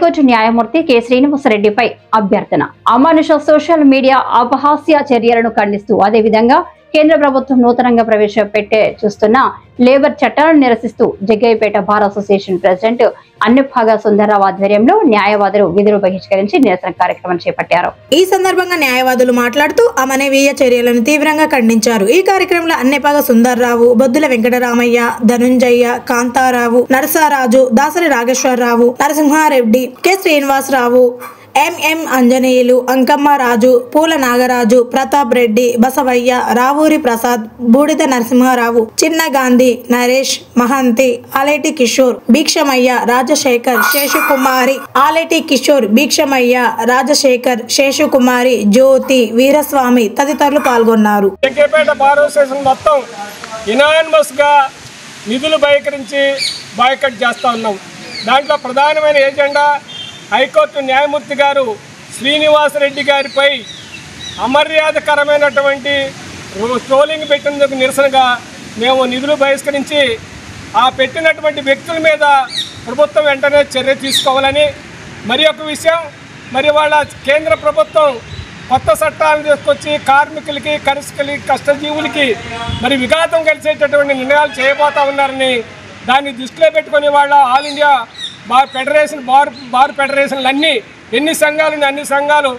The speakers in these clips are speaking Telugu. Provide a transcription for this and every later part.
హైకోర్టు న్యాయమూర్తి కె శ్రీనివాసరెడ్డిపై అభ్యర్థన. అమానుష సోషల్ మీడియా అపహాస్య చర్యలను ఖండిస్తూ అదేవిధంగా కేంద్ర ప్రభుత్వం నూతనంగా ప్రవేశపెట్టే చూస్తున్న లేబర్ చట్టాలను నిరసిస్తూ జగ్గయ్యపేట బార్ అసోసియేషన్ ప్రెసిడెంట్ అన్నెప్పాగా సుందర్రావు ఆధ్వర్యంలో న్యాయవాదులు విధులు బహిష్కరించి నిరసన కార్యక్రమం చేపట్టారు. ఈ సందర్భంగా న్యాయవాదులు మాట్లాడుతూ అమానవీయ చర్యలను తీవ్రంగా ఖండించారు. ఈ కార్యక్రమంలో అన్నెప్పాగా సుందర్రావు, బొద్దుల వెంకటరామయ్య, ధనుంజయ్య, కాంతారావు, నరసారాజు, దాసరి నాగేశ్వరరావు, నరసింహారెడ్డి, కె శ్రీనివాసరావు, ఎంఎం అంజనేయులు, అంకమ్మ రాజు, పూల నాగరాజు, ప్రతాప్ రెడ్డి, బసవయ్య, రావూరి ప్రసాద్, బూడిద నరసింహారావు, చిన్న గాంధీ, నరేష్, మహంతి, ఆలేటి కిషోర్, భీక్షమయ్య, రాజశేఖర్, శేషుకుమారి, ఆలేటి కిషోర్, భీక్షమయ్య, రాజశేఖర్, శేషుకుమారి, జ్యోతి, వీరస్వామి తదితరులు పాల్గొన్నారు. నిధులు బహిష్కరించి బాయ్కట్ చేస్తా ఉన్నాం. దాంట్లో ప్రధానమైన ఏజెండా హైకోర్టు న్యాయమూర్తి గారు శ్రీనివాసరెడ్డి గారిపై అమర్యాదకరమైనటువంటి ట్రోలింగ్ పెట్టినందుకు నిరసనగా మేము నిధులు బహిష్కరించి ఆ పెట్టినటువంటి వ్యక్తుల మీద ప్రభుత్వం వెంటనే చర్య తీసుకోవాలని, మరి ఒక విషయం, మరి వాళ్ళ కేంద్ర ప్రభుత్వం కొత్త చట్టాలను తీసుకొచ్చి కార్మికులకి, కష్టజీవులకి మరి విఘాతం కలిసేటటువంటి నిర్ణయాలు చేయబోతా ఉన్నారని దాన్ని దృష్టిలో పెట్టుకొని వాళ్ళ ఆల్ ఇండియా బార్ ఫెడరేషన్లు ఎన్ని సంఘాలు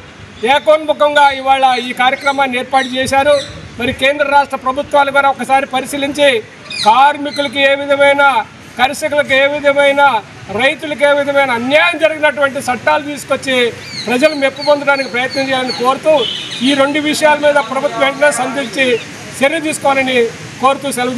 ఏకోన్ముఖంగా ఇవాళ ఈ కార్యక్రమాన్ని ఏర్పాటు చేశారు. మరి కేంద్ర రాష్ట్ర ప్రభుత్వాలు కూడా ఒకసారి పరిశీలించి కార్మికులకి ఏ విధమైన, కర్షకులకు ఏ విధమైన, రైతులకు ఏ విధమైన అన్యాయం జరిగినటువంటి చట్టాలు తీసుకొచ్చి ప్రజలు మెప్పు పొందడానికి ప్రయత్నం చేయాలని కోరుతూ ఈ రెండు విషయాల మీద ప్రభుత్వం వెంటనే సంధించి చర్య తీసుకోవాలని కోరుతూ సెలవు.